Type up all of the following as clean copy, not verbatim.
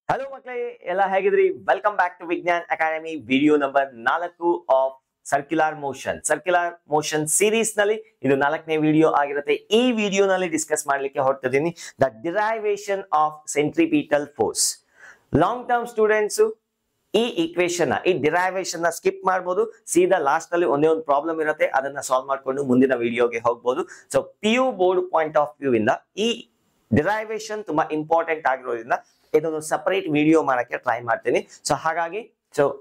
Hello ಮಕ್ಕಳೇ ಎಲ್ಲ ಹೇಗಿದ್ರಿ welcome back to Vigyan Academy video number 4 of circular motion series ನಲ್ಲಿ ಇದು 4ನೇ ವಿಡಿಯೋ ಆಗಿರುತ್ತೆ. ಈ ವಿಡಿಯೋನಲ್ಲಿ ಡಿಸ್ಕಸ್ ಮಾಡ್ಲಿಕ್ಕೆ ಹೊರಟಿದ್ದೀನಿ the derivation of centripetal force. Long term students ಈ ಈಕ್ವೇಶನ್ ಈ ಡಿರೈವೇಶನ್ ನ ಸ್ಕಿಪ್ ಮಾಡಬಹುದು, ಸೀದಾ ಲಾಸ್ಟ್ ಅಲ್ಲಿ ಒಂದೇ ಒಂದು ಪ್ರಾಬ್ಲಮ್ ಇರುತ್ತೆ, ಅದನ್ನ ಸಾಲ್ವ್ ಮಾಡ್ಕೊಂಡು ಮುಂದಿನ ವಿಡಿಯೋಗೆ ಹೋಗಬಹುದು. So PU board point of view ಇಂದ ಈ ಡಿರೈವೇಶನ್ ತುಂಬಾ ಇಂಪಾರ್ಟೆಂಟ್ ಆಗಿರೋದ್ರಿಂದ ಇದೊಂದು ಸಪರೇಟ್ ವಿಡಿಯೋ ಮಾಡಕ್ಕೆ ಟ್ರೈ ಮಾಡ್ತೀನಿ. ಸೊ ಹಾಗಾಗಿ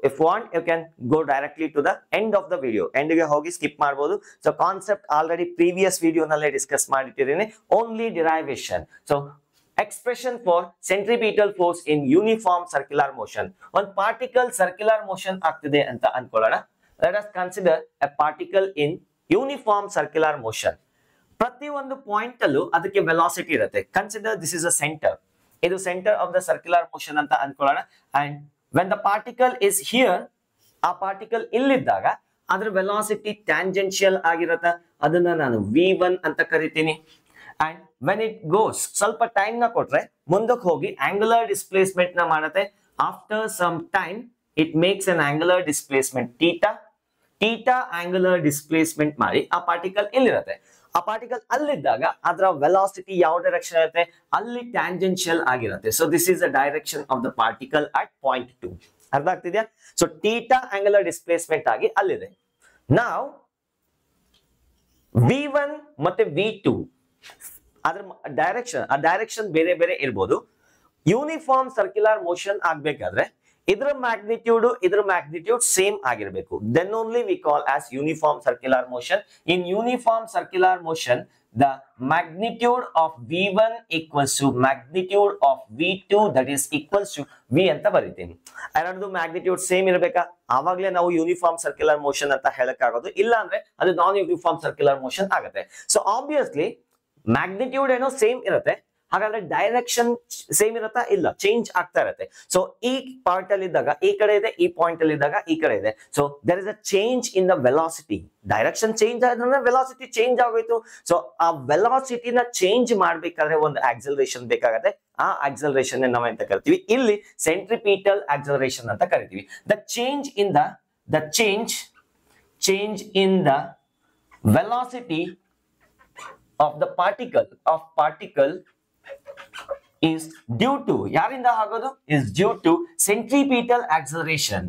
if want you can go directly to the end of the video, end ಗೆ ಹೋಗಿ ಸ್ಕಿಪ್ ಮಾಡಬಹುದು. ಸೊ ಕಾನ್ಸೆಪ್ಟ್ ಆಲ್ರೆಡಿ ಪ್ರೀವಿಯಸ್ ವಿಡಿಯೋನಲ್ಲೇ ಡಿಸ್ಕಸ್ ಮಾಡಿಟ್ಟಿದ್ದೀನಿ, only derivation. So expression for centripetal force in uniform circular motion. One particle circular motion ಆಗ್ತಿದೆ ಅಂತ ಅನ್ಕೊಳ್ಳೋಣ. Let us consider a particle in uniform circular motion. ಪ್ರತಿ ಒಂದು point ಅಲ್ಲೂ ಅದಕ್ಕೆ velocity ಇರುತ್ತೆ. Consider this is a center. ಇದು centre of the circular motion ಅಂತ ಅನ್ಕೊಳ್ಳೋಣ. And when the particle is here, ಆ ಪಾರ್ಟಿಕಲ್ ಇಲ್ಲಿದ್ದಾಗ ಅದರ ವೆಲಾಸಿಟಿ ಟ್ಯಾಂಜೆನ್ಷಿಯಲ್ ಆಗಿರುತ್ತೆ. ಅದನ್ನ ನಾನು V1 ಅಂತ ಕರಿತೀನಿ. And when it goes, ಸ್ವಲ್ಪ ಟೈಮ್ ನ ಕೊಟ್ರೆ ಮುಂದಕ್ಕೆ ಹೋಗಿ ಆಂಗುಲರ್ ಡಿಸ್ಪ್ಲೇಸ್ಮೆಂಟ್ ನ ಮಾಡುತ್ತೆ. After some time it makes an angular displacement theta angular displacement ಮಾಡಿ ಆ ಪಾರ್ಟಿಕಲ್ ಇಲ್ಲಿರುತ್ತೆ. ಆ ಪಾರ್ಟಿಕಲ್ ಅಲ್ಲಿದ್ದಾಗ ಅದರ ವೆಲಾಸಿಟಿ ಯಾವ ಡೈರೆಕ್ಷನ್ ಇರುತ್ತೆ, ಅಲ್ಲಿ ಟ್ಯಾಂಜೆನ್ಷಿಯಲ್ ಆಗಿರುತ್ತೆ. So this is the direction of the particle at point 2. ಅರ್ಥ ಆಗ್ತಿದ್ಯಾ? ಸೊ ಥೀಟಾ ಆಂಗುಲರ್ ಡಿಸ್ಪ್ಲೇಸ್ಮೆಂಟ್ ಆಗಿ ಅಲ್ಲಿದೆ. ನಾವ್ V1 ಮತ್ತೆ V2 ಅದ್ರ ಡೈರೆಕ್ಷನ್ ಬೇರೆ ಬೇರೆ ಇರ್ಬೋದು. ಯೂನಿಫಾರ್ಮ್ ಸರ್ಕ್ಯುಲರ್ ಮೋಷನ್ ಆಗ್ಬೇಕಾದ್ರೆ ಇದರ ಮ್ಯಾಗ್ನಿಟ್ಯೂಡ್ ಸೇಮ್ ಆಗಿರಬೇಕು. Then only we call as uniform circular motion. In uniform circular motion the magnitude of V1 equals to magnitude of V2 that is equals to V ಅಂತ ಬರೀತೀನಿ. ಎರಡದು magnitude same ಇರಬೇಕಾ, ಆವಾಗಲೇ ನಾವು uniform circular motion ಅಂತ ಹೇಳಕ್ಕಾಗೋದು. ಇಲ್ಲ ಅಂದ್ರೆ ಅದು ನಾನ್ uniform circular motion ಆಗುತ್ತೆ. ಸೊ ಆಬ್ವಿಯಸ್ಲಿ ಮ್ಯಾಗ್ನಿಟ್ಯೂಡ್ ಏನೋ ಸೇಮ್ ಇರುತ್ತೆ, ಹಾಗಾದ್ರೆ ಡೈರೆಕ್ಷನ್ ಸೇಮ್ ಇರುತ್ತಾ? ಇಲ್ಲ, ಚೇಂಜ್ ಆಗ್ತಾ ಇರುತ್ತೆ. ಸೊ ಈ ಪಾರ್ಟ್ ಅಲ್ಲಿ ಇದ್ದಾಗ ಈ ಕಡೆ ಇದೆ, ಈ ಪಾಯಿಂಟ್ ಅಲ್ಲಿ ಇದ್ದಾಗ ಈ ಕಡೆ ಇದೆ. So there is a change in the velocity. Direction change ಆದ್ರೆ ವೆಲಾಸಿಟಿ ಚೇಂಜ್ ಆಗೋಯ್ತು. ಸೊ ಆ ವೆಲಾಸಿಟಿನ ಚೇಂಜ್ ಮಾಡ್ಬೇಕಾದ್ರೆ ಒಂದು ಆಕ್ಸಲರೇಷನ್ ಬೇಕಾಗತ್ತೆ. ಆ ಆಕ್ಸಲರೇಷನ್ ನಾವು ಎಂತ ಕರಿತೀವಿ, ಇಲ್ಲಿ ಸೆಂಟ್ರಿಪಿಟಲ್ ಆಕ್ಸಲರೇಷನ್ ಅಂತ ಕರಿತೀವಿ. The change in the velocity of the particle is due to ಯಾರಿಂದ ಆಗೋದು is due to centripetal acceleration.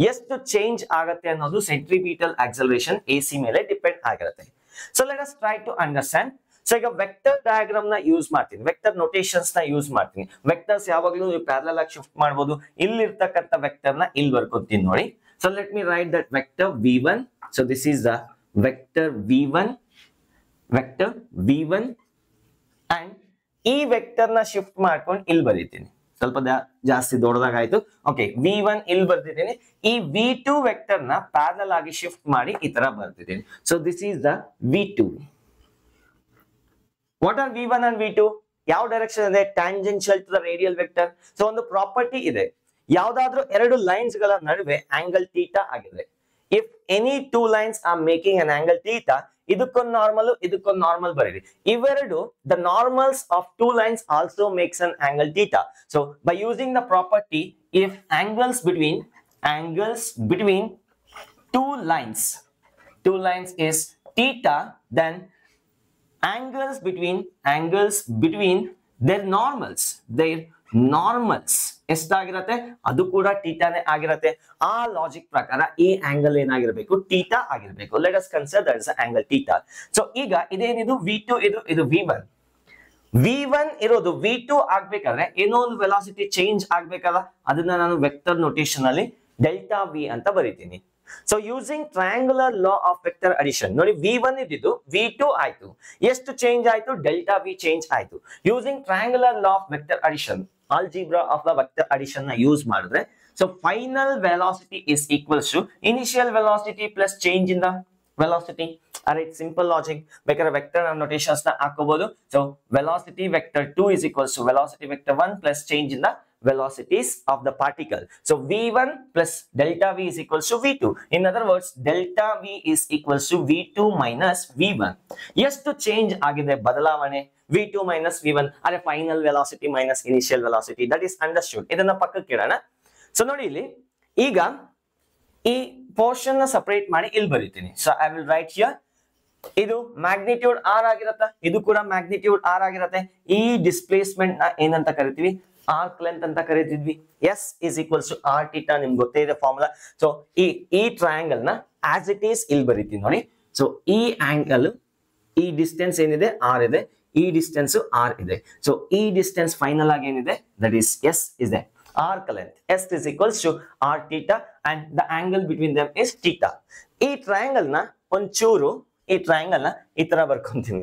ಎಷ್ಟು ಚೇಂಜ್ ಆಗುತ್ತೆ ಅನ್ನೋದು ಸೆಂಟ್ರಿಪಿಟಲ್ ಆಕ್ಸಲರೇಷನ್ AC ಮೇಲೆ ಡಿಪೆಂಡ್ ಆಗಿರುತ್ತೆ. So let us try to understand. So ಈಗ ವೆಕ್ಟರ್ ಡಯಾಗ್ರಾಮ್ ನ ಯೂಸ್ ಮಾಡ್ತೀನಿ, ವೆಕ್ಟರ್ ನೊಟೇಷನ್ಸ್ ನ ಯೂಸ್ ಮಾಡ್ತೀನಿ. ವೆಕ್ಟರ್ಸ್ ಯಾವಾಗಲೂ ನೀವು ಪ್ಯಾರಲಲ್ ಆಗಿ ಶಿಫ್ಟ್ ಮಾಡಬಹುದು. ಇಲ್ಲಿರ್ತಕ್ಕಂಥ ವೆಕ್ಟರ್ ನ ಇಲ್ಲಿ ಬರ್ಕೊತೀನಿ ನೋಡಿ. So let me write that vector V1. So this is the vector V1 and ಈ ವೆಕ್ಟರ್ ನ ಶಿಫ್ಟ್ ಮಾಡ್ಕೊಂಡು ಇಲ್ಲಿ ಬರೀತೀನಿ. ಸ್ವಲ್ಪ ಜಾಸ್ತಿ ದೊಡ್ಡದಾಗಾಯ್ತು. ಓಕೆ, V1 ಇಲ್ಲಿ ಬರ್ತಿದ್ದೀನಿ. ಈ V2 ವೆಕ್ಟರ್ ನ ಪ್ಯಾರಲಲ್ ಆಗಿ ಶಿಫ್ಟ್ ಮಾಡಿ ಈ ತರ ಬರ್ತಿದ್ದೀನಿ. So this is the V2. What are V1 and V2? ಯಾವ ಡೈರೆಕ್ಷನ್ ಇದೆ? Tangential to the radial vector. So ಒಂದು ಪ್ರಾಪರ್ಟಿ ಇದೆ, ಯಾವ್ದಾದ್ರೂ ಎರಡು ಲೈನ್ಸ್ ಗಳ ನಡುವೆ ಆಂಗಲ್ ಥೀಟಾ ಆಗಿದೆ. If any two lines are making an angle theta, ಇದಕ್ಕೊಂದು ನಾರ್ಮಲ್ ಬರೀರಿ. ಇವೆರಡು the normals of two lines also makes an angle theta. So by using the property, if angles between two lines is theta, then angles between their normals ಎಷ್ಟಾಗಿರತ್ತೆ, ಅದು ಕೂಡ ಥೀಟಾನೇ ಆಗಿರತ್ತೆ. ಆ logic ಪ್ರಕಾರ ಈ ಆಂಗಲ್ ಏನಾಗಿರಬೇಕು? ಥೀಟಾ ಆಗಿರಬೇಕು. Let us consider that is angle theta. So ಈಗ ಇದೇನಿದು V2, ಇದು V1 ಇರೋದು V2 ಆಗ್ಬೇಕಾದ್ರೆ ಏನೋ ಒಂದು ವೆಲಾಸಿಟಿ ಚೇಂಜ್ ಆಗ್ಬೇಕಲ್ಲ, ಅದನ್ನ ನಾನು ವೆಕ್ಟರ್ ನೊಟೇಷನ್ ಅಲ್ಲಿ ಡೆಲ್ಟಾ V ಅಂತ ಬರೀತೀನಿ. So using triangular law of vector addition, ನೋಡಿ V1 ಇದ್ದಿದ್ದು V2 ಆಯ್ತು, ಎಷ್ಟು ಚೇಂಜ್ ಆಯ್ತು? ಡೆಲ್ಟಾ V ಚೇಂಜ್ ಆಯ್ತು. Using triangular law of vector addition, algebra of the vector addition ನ ಯೂಸ್ ಮಾಡಿದ್ರೆ, so final velocity is equals to initial velocity plus change in the velocity. alright, simple logic. ಬೇಕಾದ್ರೆ vector notations ನ ಹಾಕೋಬಹುದು. so velocity vector 2 is equals to velocity vector 1 plus change in the velocities of the particle. So v1 plus delta v is equals to v2. In other words, delta v is equals to v2 minus v1. ಎಷ್ಟು change ಆಗಿದೆ ಬದಲಾವಣೆ v2 minus v1 ಅರೆ final velocity minus initial velocity, that is understood. ಇದನ್ನ ಪಕ್ಕಕ್ಕೆ ಇಡೋಣ. So ನೋಡಿ ಇಲ್ಲಿ ಈಗ ಈ ಪೋರ್ಷನ್ ನ ಸಪರೇಟ್ ಮಾಡಿ ಇಲ್ಲಿ ಬರೀತೀನಿ. So I will write here, ಇದು ಮ್ಯಾಗ್ನಿಟ್ಯೂಡ್ ಆರ್ ಆಗಿರುತ್ತೆ, ಇದು ಕೂಡ ಮ್ಯಾಗ್ನಿಟ್ಯೂಡ್ ಆರ್ ಆಗಿರುತ್ತೆ. ಈ ಡಿಸ್ಪ್ಲೇಸ್ಮೆಂಟ್ ನ ಏನಂತ ಕರಿತೀವಿ, ಆರ್ಕ್ ಲೆಂತ್ ಅಂತ ಕರಿತಿದ್ವಿ. S is equals to R theta, ನಿಮ್ಗೆ ಗೊತ್ತೇ ಇದೆ ಫಾರ್ಮುಲಾ. ಸೊ ಈ ಟ್ರಯಾಂಗಲ್ ನ ಆಸ್ ಇಟ್ ಈಸ್ ಇಲ್ಲಿ ಬರೀತೀನಿ ನೋಡಿ. ಸೊ ಈ ಆಂಗಲ್, ಈ ಡಿಸ್ಟೆನ್ಸ್ ಏನಿದೆ ಆರ್ ಇದೆ, ಈ ಡಿಸ್ಟೆನ್ಸ್ ಆರ್ ಇದೆ. ಸೊ ಈ ಡಿಸ್ಟೆನ್ಸ್ ಫೈನಲ್ ಆಗಿ ಏನಿದೆ ದಟ್ ಈಸ್ ಎಸ್ ಇದೆ. Arc length S is equals to r theta and the angle between them is theta. ಈ ಟ್ರಯಾಂಗಲ್ ನ ಒಂಚೂರು ಈ ಟ್ರಯಾಂಗಲ್ ನ ಈ ತರ ಬರ್ಕೊಂತೀನಿ,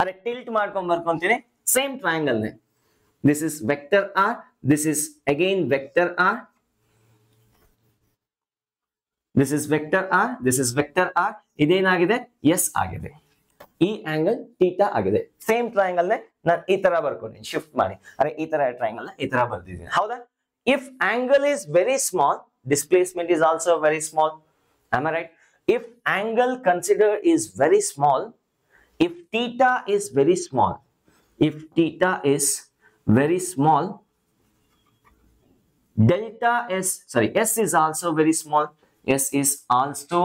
ಅರೆ ಟಿಲ್ಟ್ ಮಾಡ್ಕೊಂಡ್ ಬರ್ಕೊಂತೀನಿ. ಸೇಮ್ ಟ್ರಯಾಂಗಲ್ ನೇ, this is vector r, this is again vector r, this is vector r, this is vector r. ಇದೇನಾಗಿದೆ S ಆಗಿದೆ, ಈ ಆಂಗಲ್ ಥೀಟಾ ಆಗಿದೆ. ಸೇಮ್ ಟ್ರಯಾಂಗಲ್ ನೇ ನಾನು ಈ ತರ ಬರ್ಕೊಂತೀನಿ, ಶಿಫ್ಟ್ ಮಾಡಿ. ಅರೆ ಈ ತರ ಟ್ರಯಾಂಗಲ್ ನ ಈ ತರ ಬರ್ದಿದ್ದೀನಿ, ಹೌದಾ? If angle is very small, displacement is also very small. Am I right? If angle considered is very small, if theta is very small, if theta is very small, delta S, sorry, S is also very small. S is also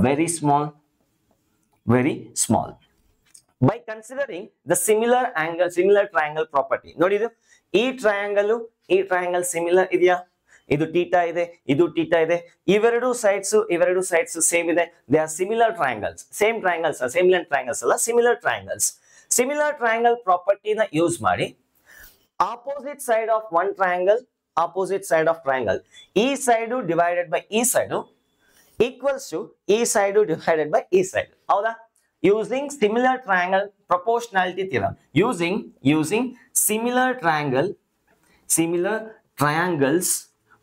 very small, very small. By considering the similar angle, similar triangle property, ನೋಡಿದು ಈ triangle similar ಇದೆಯಾ? ಇದು theta ಇದೆ, ಇದು theta ಇದೆ, ಇವೆರಡು sides same ಇದೆ. They are similar triangles. Same triangles, same length triangles ಅಲ್ಲ, similar triangles. Similar triangle ಪ್ರಾಪರ್ಟಿನ ಯೂಸ್ ಮಾಡಿ opposite side of one triangle, opposite side of triangle, ಈ ಸೈಡು ಡಿವೈಡೆಡ್ ಬೈ ಈ ಸೈಡು ಈಕ್ವಲ್ಸ್ ಟು ಈ side divided by ಈ side, ಹೌದಾ? Using similar triangle proportionality theorem, using similar triangles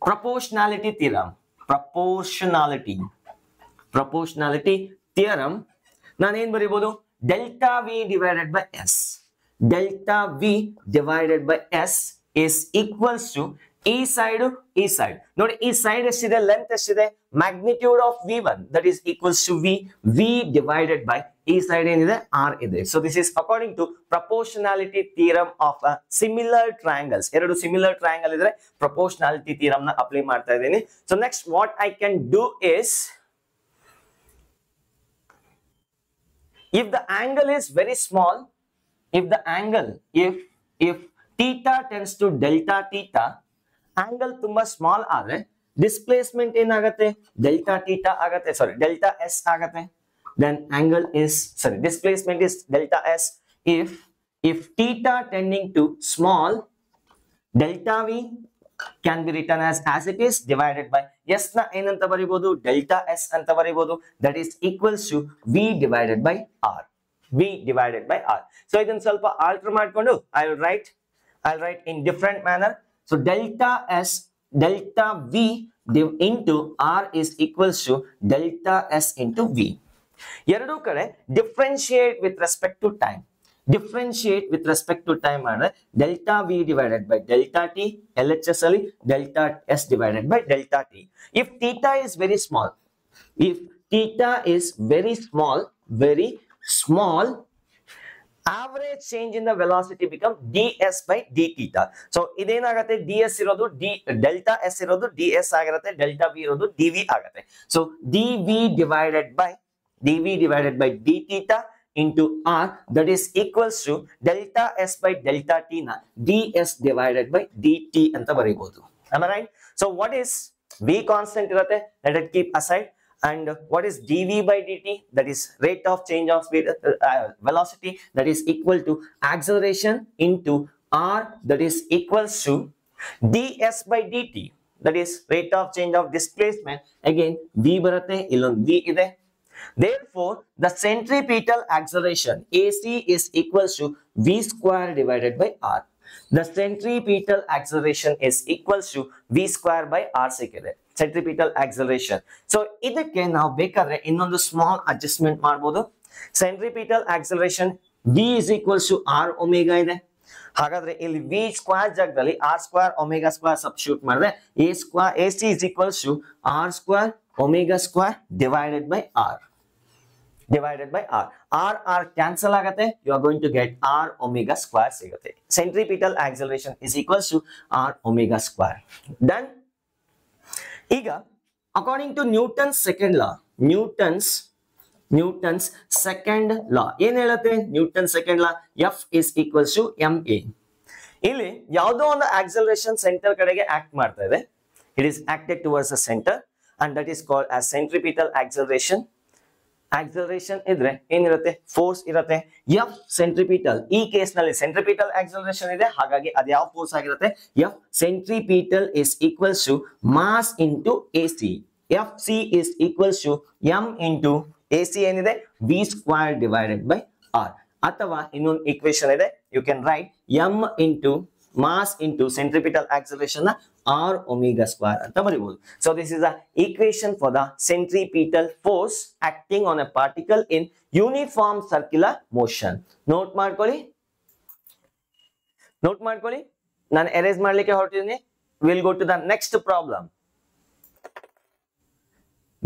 proportionality theorem, ನಾನು ಏನ್ ಬರೀಬಹುದು, delta v divided by s, delta v divided by s is equals to ಈ side ನೋಡಿ, ಈ side ಎಷ್ಟಿದೆ, length ಎಷ್ಟಿದೆ, magnitude of v1 that is equals to v divided by ಈ side ಏನಿದೆ r ಇದೆ. So this is according to proportionality theorem of similar triangles. ಎರಡು similar triangle ಇದ್ರೆ ಪ್ರಪೋರ್ಷನಾಲಿಟಿ ಥಿಯರಮ್ ನ ಅಪ್ಲೈ ಮಾಡ್ತಾ ಇದ್ದೀನಿ. So next what I can do is, if the angle is very small, if theta tends to delta theta, angle ತುಂಬಾ small ಆದ್ರೆ displacement ಏನಾಗುತ್ತೆ, delta theta ಆಗತ್ತೆ, ಸಾರಿ delta S ಆಗತ್ತೆ. then angle is, sorry, displacement is delta s. If theta tending to small, delta v can be written as it is divided by s na ಏನಂತ ಬರಿಬಹುದು, delta s ಅಂತ ಬರಿಬಹುದು. that is equals to v divided by r, so ಇದನ್ನ ಸ್ವಲ್ಪ alter ಮಾಡ್ಕೊಂಡು I'll write in different manner. so delta v into r is equals to delta s into v. ಎರಡು ಕಡೆ differentiate with respect to time ಮಾಡಿದ್ರೆ delta V divided by delta T, LHS ಅಲ್ಲಿ delta S divided by delta T. If theta is very small, average change in the velocity become ds by d theta. so ಇದೇನಾಗುತ್ತೆ, ds ಇರೋದು delta s ಇರೋದು ds ಆಗಿರುತ್ತೆ, delta v ಇರೋದು dv ಆಗುತ್ತೆ. so dv divided by d theta into r, that is equals to delta s by delta t na ds divided by dt ಅಂತ ಬರೀಬಹುದು. am I right? so what is v constant ಇರುತ್ತೆ, let it keep aside, and what is dv by dt, that is rate of change of speed, velocity, that is equal to acceleration into r, that is equals to ds by dt, that is rate of change of displacement. again v ಬರುತ್ತೆ, ಇಲ್ಲೊಂದು v ಇದೆ. therefore the centripetal acceleration AC is equals to v square divided by r. the centripetal acceleration is equals to v square by r ಸಿಕ್ಕಿದೆ, centripetal acceleration. so ಇದಕ್ಕೆ ನಾವು ಬೇಕಾದ್ರೆ ಇನ್ನೊಂದು small adjustment ಮಾಡಬಹುದು. centripetal acceleration v is equals to r omega ಇದೆ, ಹಾಗಾದ್ರೆ ಇಲ್ಲಿ v square ಜಾಗದಲ್ಲಿ r square omega square substitute ಮಾಡಿದ್ರೆ a square ac is equals to r square omega square divided by r. r cancel ಆಗತ್ತೆ. You are going to get r omega square ಸಿಗುತ್ತೆ. Centripetal acceleration is equals to r omega square. Done. ಈಗ according to Newton's second law, Newton's second law ಏನ್ ಹೇಳುತ್ತೆ? Newton's second law F is equals to ma. ಇಲ್ಲಿ ಯಾವುದೋ ಒಂದು acceleration centre ಕಡೆಗೆ act ಮಾಡ್ತಾ ಇದೆ. It is acted towards the center and that is called as centripetal acceleration. Acceleration ಇದ್ರೆ ಏನಿರುತ್ತೆ? ಫೋರ್ಸ್ ಇರುತ್ತೆ. F centripetal ಈ ಕೇಸ್ ನಲ್ಲಿ centripetal acceleration ಇದೆ, ಹಾಗಾಗಿ ಅದು ಯಾವ ಫೋರ್ಸ್ ಆಗಿರುತ್ತೆ? F centripetal is equals to mass into AC. Fc is equals to m into AC ಏನಿದೆ? v square divided by r. ಅಥವಾ ಇನ್ನೊಂದು ಈಕ್ವೇಶನ್ ಇದೆ, you can write m into mass into centripetal acceleration ನ r omega square ಅಂತ ಬರೀಬಹುದು. So this is the equation for the centripetal force acting on a particle in uniform circular motion. Note ಮಾಡ್ಕೊಳ್ಳಿ, ನಾನು erase ಮಾಡ್ಲಿಕ್ಕೆ ಹೊರಟಿದ್ದೀನಿ. Will go to the next problem.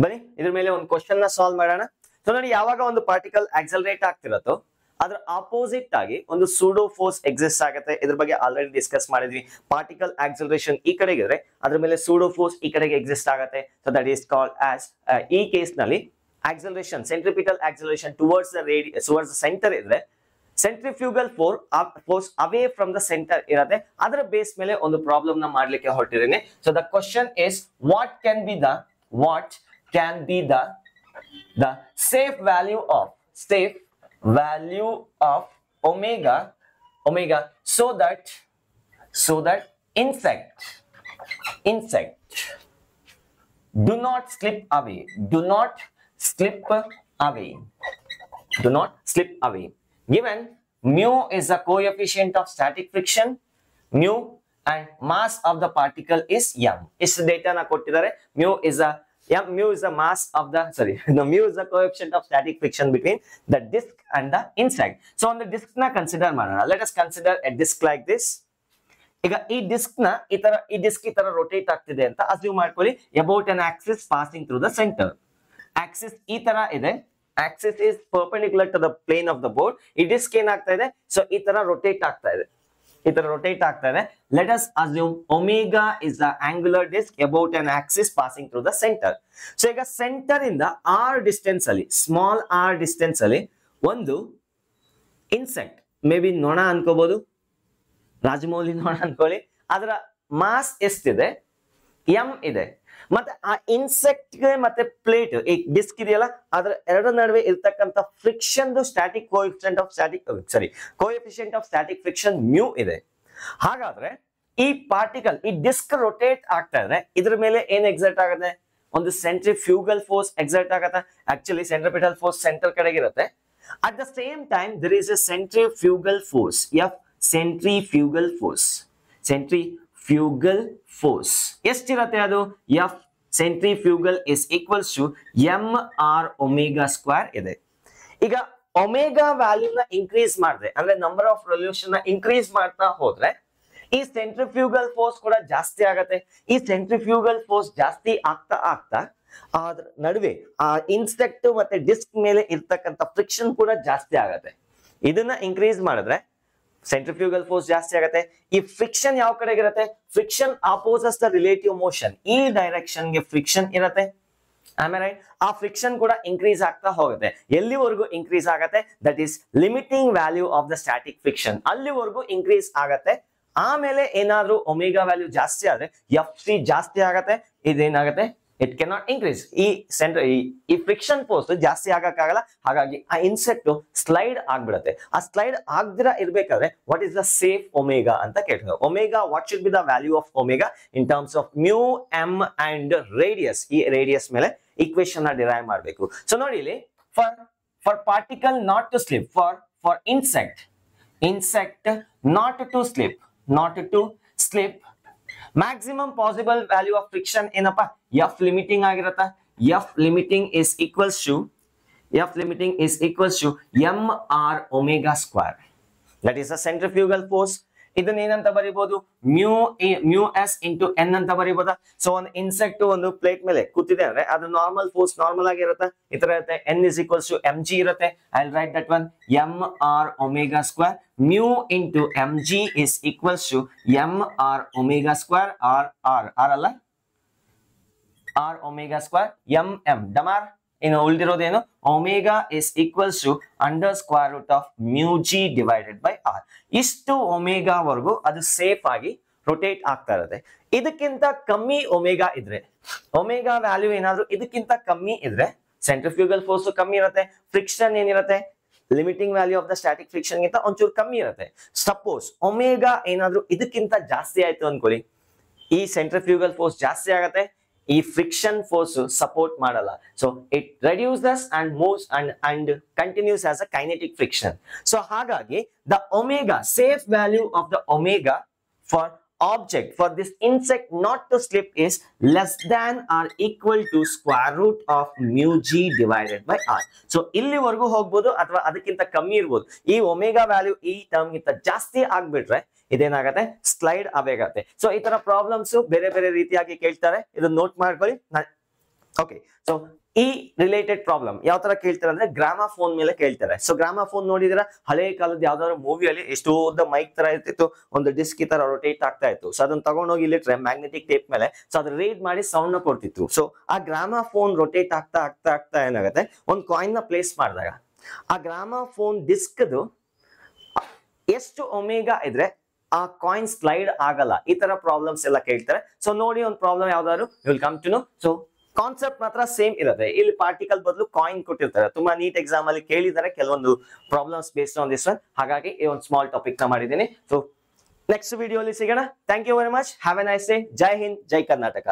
ಬನ್ನಿ ಇದ್ರ ಮೇಲೆ ಒಂದು ಕ್ವಶನ್ ನ ಸಾಲ್ವ್ ಮಾಡೋಣ. ಸೊ ನೋಡಿ, ಯಾವಾಗ ಒಂದು ಪಾರ್ಟಿಕಲ್ ಆಕ್ಸಲರೇಟ್ ಆಗ್ತಿರತ್ತೋ ಅದ್ರ ಆಪೋಸಿಟ್ ಆಗಿ ಒಂದು ಸೂಡೋ ಫೋರ್ಸ್ ಎಕ್ಸಿಸ್ಟ್ ಆಗುತ್ತೆ. ಇದ್ರ ಬಗ್ಗೆ ಆಲ್ರೆಡಿ ಡಿಸ್ಕಸ್ ಮಾಡಿದ್ವಿ. ಪಾರ್ಟಿಕಲ್ ಆಕ್ಸಲರೇಷನ್ ಈ ಕಡೆಗೆ ಇದ್ರೆ ಅದ್ರ ಮೇಲೆ ಸೂಡೋ ಫೋರ್ಸ್ ಈ ಕಡೆಗೆ ಎಕ್ಸಿಸ್ಟ್ ಆಗುತ್ತೆ. So that is called as, ಈ ಕೇಸ್ ನಲ್ಲಿ acceleration, centripetal acceleration towards the centre ಇದ್ರೆ centrifugal force away from the centre ಇರುತ್ತೆ. ಅದರ ಬೇಸ್ ಮೇಲೆ ಒಂದು ಪ್ರಾಬ್ಲಮ್ ನ ಮಾಡ್ಲಿಕ್ಕೆ ಹೊರಟಿದ್ದೀನಿ. So the question is what can be the safe value of omega so that insect do not slip away. Given mu is the coefficient of static friction, mu and mass of the particle is m. Is data na kottidare. mu is the mass of the mu is the coefficient of static friction between the disc and the insect. So on the disc na consider ಮಾಡೋಣ. Let us consider a disc like this. ಈಗ ಈ disc ಈ ತರ rotate ಆಗ್ತಿದೆ ಅಂತ assume ಮಾಡ್ಕೊಳ್ಳಿ. about an axis passing through the center. axis ಈ ತರ ಇದೆ. axis is perpendicular to the plane of the board. ಈ ಡಿಸ್ಕ್ ಏನಾಗ್ತಾ ಇದೆ? ಸೊ ಈ ತರ ರೊಟೇಟ್ ಆಗ್ತಾ ಇದೆ. Let us assume omega is the angular disk about an axis passing through the center. So ಈಗ ಸೆಂಟರ್ ಇಂದ r ಡಿಸ್ಟೆನ್ಸ್ ಅಲ್ಲಿ, ಸ್ಮಾಲ್ r ಡಿಸ್ಟೆನ್ಸ್ ಅಲ್ಲಿ ಒಂದು ಇನ್ಸೆಕ್ಟ್, ಮೇ ಬಿ ನೊಣ ಅನ್ಕೋಬಹುದು, ರಾಜಮೌಳಿ ನೊಣ ಅನ್ಕೊಳ್ಳಿ. ಅದರ ಮಾಸ್ ಎಷ್ಟಿದೆ? m ಇದೆ. ಮತ್ತೆ ಆ ಇನ್ಸೆಕ್ಟ್ ಗೆ ಮತ್ತೆ ಪ್ಲೇಟ್, ಈ ಡಿಸ್ಕ್ ಇದೆಯಲ್ಲ, ಅದರ ಎರಡರ ನಡುವೆ ಇರ್ತಕ್ಕಂಥ friction static coefficient of static friction mu ಇದೆ. ಹಾಗಾದ್ರೆ ಈ ಪಾರ್ಟಿಕಲ್, ಈ ಡಿಸ್ಕ್ ರೊಟೇಟ್ ಆಗ್ತಾ ಇದೆ, ಇದ್ರ ಮೇಲೆ ಏನ್ ಎಕ್ಸರ್ಟ್ ಆಗುತ್ತೆ? ಒಂದು ಸೆಂಟ್ರಿಫ್ಯೂಗಲ್ ಫೋರ್ಸ್ ಎಕ್ಸರ್ಟ್ ಆಗುತ್ತೆ. ಆಕ್ಚುಲಿ ಸೆಂಟ್ರಿಪಿಟಲ್ ಫೋರ್ಸ್ ಸೆಂಟರ್ ಕಡೆಗೆ ಇರುತ್ತೆ. At the same time there is a centrifugal force. centrifugal force ಎಷ್ಟಿರುತ್ತೆ ಅದು? F centrifugal is equals to mr omega square ಇದೆ. ಈಗ ಒಮೆಗಾ ವ್ಯಾಲ್ಯೂ ನ ಇನ್ಕ್ರೀಸ್ ಮಾಡಿದ್ರೆ, ಅಂದ್ರೆ ನಂಬರ್ ಆಫ್ ರೆವಲ್ಯೂಷನ್ ನ ಇನ್ಕ್ರೀಸ್ ಮಾಡ್ತಾ ಹೋದ್ರೆ ಈ ಸೆಂಟ್ರಿಫ್ಯೂಗಲ್ ಫೋರ್ಸ್ ಕೂಡ ಜಾಸ್ತಿ ಆಗತ್ತೆ. ಈ ಸೆಂಟ್ರಿಫ್ಯೂಗಲ್ ಫೋರ್ಸ್ ಜಾಸ್ತಿ ಆಗ್ತಾ ಅದ್ರ ನಡುವೆ ಆ ಇನ್ಸೆಕ್ಟ್ ಮತ್ತೆ ಡಿಸ್ಕ್ ಮೇಲೆ ಇರ್ತಕ್ಕಂಥ ಫ್ರಿಕ್ಷನ್ ಕೂಡ ಜಾಸ್ತಿ ಆಗತ್ತೆ. ಇದನ್ನ ಇನ್ಕ್ರೀಸ್ ಮಾಡಿದ್ರೆ ಸೆಂಟ್ರಿಫ್ಯೂಗಲ್ ಫೋರ್ಸ್ ಜಾಸ್ತಿ ಆಗುತ್ತೆ. ಈ ಫ್ರಿಕ್ಷನ್ ಯಾವ ಕಡೆಗೆ ಇರುತ್ತೆ? Friction opposes the relative motion. ಈ ಡೈರೆಕ್ಷನ್ ಗೆ ಫ್ರಿಕ್ಷನ್ ಇರುತ್ತೆ. ರೈಟ್? ಆ ಫ್ರಿಕ್ಷನ್ ಕೂಡ ಇನ್ಕ್ರೀಸ್ ಆಗ್ತಾ ಹೋಗುತ್ತೆ. ಎಲ್ಲಿವರೆಗೂ ಇನ್ಕ್ರೀಸ್ ಆಗತ್ತೆ? That is limiting value of the static friction. ಅಲ್ಲಿವರೆಗೂ ಇನ್ಕ್ರೀಸ್ ಆಗತ್ತೆ. ಆಮೇಲೆ ಏನಾದ್ರೂ ಒಮೆಗಾ ವ್ಯಾಲ್ಯೂ ಜಾಸ್ತಿ ಆದ್ರೆ FC ಜಾಸ್ತಿ ಆಗತ್ತೆ. ಇದೇನಾಗತ್ತೆ? It cannot increase. ಈ ಫ್ರಿಕ್ಷನ್ ಫೋರ್ಸ್ ಜಾಸ್ತಿ ಆಗಕ್ಕಾಗಲ್ಲ. ಹಾಗಾಗಿ ಆ ಇನ್ಸೆಕ್ಟ್ ಸ್ಲೈಡ್ ಆಗ್ಬಿಡುತ್ತೆ. ಆ ಸ್ಲೈಡ್ ಆಗದಿರ ಇರ್ಬೇಕಾದ್ರೆ what is the safe omega ಅಂತ ಕೇಳ್ತಾರೆ. Omega, what should be the value of omega in terms of mu, M and radius. ಈ ರೇಡಿಯಸ್ ಮೇಲೆ ಈಕ್ವೇಶನ್ ನ ಡಿರೈವ್ ಮಾಡಬೇಕು. ಸೊ ನೋಡಿ ಇಲ್ಲಿ, for particle not to slip, for insect not to slip, maximum possible value of friction ಏನಪ್ಪ? F limiting ಆಗಿರತ್ತ. F limiting is equals to mr omega square. That is the centrifugal force. ಇದನ್ನ ಏನಂತ ಬರೀಬಹುದು, mu S into N ಅಂತ ಬರೀಬಹುದಾ. So ಒಂದು insect ಒಂದು plate ಮೇಲೆ ಕೂತಿದೆ ಅಂದ್ರೆ ಅದು ನಾರ್ಮಲ್ ಫೋರ್ಸ್ ನಾರ್ಮಲ್ ಆಗಿರುತ್ತೆ, ಈ ತರ ಇರುತ್ತೆ. N is equals to M G ಇರುತ್ತೆ. I will write that one, M R omega square mu into M G is equals to M R omega square R ಅಲ್ಲ, R omega square M M ಡಮಾರ್. ಇನ್ನು ಉಳಿದಿರೋದೇನು, omega is equals to under square root of mu G divided by R. ಇಷ್ಟು omega ವರೆಗೂ ಅದು safe ಆಗಿ rotate ಆಗ್ತಾ ಇರುತ್ತೆ. ಇದಕ್ಕಿಂತ ಕಮ್ಮಿ ಒಮೆಗಾ ಇದ್ರೆ, ಒಮೆಗಾ ವ್ಯಾಲ್ಯೂ ಏನಾದ್ರು ಇದಕ್ಕಿಂತ ಕಮ್ಮಿ ಇದ್ರೆ ಸೆಂಟ್ರಿಫ್ಯೂಗಲ್ ಫೋರ್ಸ್ ಕಮ್ಮಿ ಇರುತ್ತೆ, ಫ್ರಿಕ್ಷನ್ ಏನಿರುತ್ತೆ limiting value of the static friction ಗಿಂತ ಒಂಚೂರು ಕಮ್ಮಿ ಇರುತ್ತೆ. ಸಪೋಸ್ ಒಮೆಗಾ ಏನಾದ್ರು ಇದಕ್ಕಿಂತ ಜಾಸ್ತಿ ಆಯ್ತು ಅನ್ಕೊಳ್ಳಿ, ಈ ಸೆಂಟ್ರಿಫ್ಯೂಗಲ್ ಫೋರ್ಸ್ ಜಾಸ್ತಿ ಆಗತ್ತೆ, ಈ ಫ್ರಿಕ್ಷನ್ ಫೋರ್ಸ್ ಸಪೋರ್ಟ್ ಮಾಡಲ್ಲ. So it reduces and moves and continues as a kinetic friction. So ಹಾಗಾಗಿ the omega safe value of the omega for object for this insect not to slip is less than or equal to square root of mu g divided by r. So ಇಲ್ಲಿವರೆಗೂ ಹೋಗ್ಬೋದು ಅಥವಾ ಅದಕ್ಕಿಂತ ಕಮ್ಮಿ ಇರ್ಬೋದು. ಈ omega value ಈ term ಗಿಂತ ಜಾಸ್ತಿ ಆಗ್ಬಿಟ್ರೆ ಇದೇನಾಗತ್ತೆ, ಸ್ಲೈಡ್ ಆಗತ್ತೆ. ಸೊ ಈ ತರ ಪ್ರಾಬ್ಲಮ್ಸ್ ಬೇರೆ ಬೇರೆ ರೀತಿಯಾಗಿ ಕೇಳ್ತಾರೆ, ಇದನ್ನ ನೋಟ್ ಮಾಡ್ಕೊಳ್ಳಿ. ಓಕೆ, ಸೊ ಈ ರಿಲೇಟೆಡ್ ಪ್ರಾಬ್ಲಮ್ ಯಾವ ತರ ಕೇಳ್ತಾರೆ ಅಂದ್ರೆ ಗ್ರಾಮಾಫೋನ್ ಮೇಲೆ ಕೇಳ್ತಾರೆ. ಸೊ ಗ್ರಾಮಾಫೋನ್ ನೋಡಿದ್ರೆ ಹಳೆ ಕಾಲದ ಯಾವ್ದಾದ್ರು ಮೂವಿಯಲ್ಲಿ ಎಷ್ಟು ಉದ್ದ ಮೈಕ್ ತರ ಇರ್ತಿತ್ತು, ಒಂದು ಡಿಸ್ಕ್ ಈ ತರ ರೊಟೇಟ್ ಆಗ್ತಾ ಇತ್ತು. ಸೊ ಅದನ್ನ ತಗೊಂಡೋಗಿ ಇಲ್ಲಿಟ್ರೆ ಮ್ಯಾಗ್ನೆಟಿಕ್ ಟೇಪ್ ಮೇಲೆ, ಸೊ ಅದ್ರ ರೀಡ್ ಮಾಡಿ ಸೌಂಡ್ ನ ಕೊಡ್ತಿತ್ತು. ಸೊ ಆ ಗ್ರಾಮಾಫೋನ್ ರೊಟೇಟ್ ಆಗ್ತಾ ಆಗ್ತಾ ಆಗ್ತಾ ಏನಾಗುತ್ತೆ, ಒಂದು ಕಾಯಿನ್ ನ ಪ್ಲೇಸ್ ಮಾಡಿದಾಗ ಆ ಗ್ರಾಮಾಫೋನ್ ಡಿಸ್ಕ್ದು ಎಷ್ಟು ಒಮೆಗಾ ಇದ್ರೆ ಆ ಕಾಯಿನ್ ಸ್ಲೈಡ್ ಆಗಲ್ಲ. ಈ ತರ ಪ್ರಾಬ್ಲಮ್ಸ್ ಎಲ್ಲ ಕೇಳ್ತಾರೆ. ಸೊ ನೋಡಿ ಒಂದು ಪ್ರಾಬ್ಲಮ್ ಯಾವ್ದಾದ್ರು will come to know. So concept ಮಾತ್ರ ಸೇಮ್ ಇರುತ್ತೆ. ಇಲ್ಲಿ ಪಾರ್ಟಿಕಲ್ ಬದಲು ಕಾಯಿನ್ ಕೊಟ್ಟಿರ್ತಾರೆ. ತುಂಬಾ ನೀಟ್ ಎಕ್ಸಾಮ್ ಅಲ್ಲಿ ಕೇಳಿದ್ದಾರೆ ಕೆಲವೊಂದು problems based on this one. ಹಾಗಾಗಿ ಈ ಒಂದು ಸ್ಮಾಲ್ ಟಾಪಿಕ್ ನ ಮಾಡಿದ್ದೀನಿ. ಸೊ ನೆಕ್ಸ್ಟ್ ವಿಡಿಯೋ ಅಲ್ಲಿ ಸಿಗೋಣ. Thank you very much. Have a nice day. ಜೈ ಹಿಂದ್, ಜೈ ಕರ್ನಾಟಕ.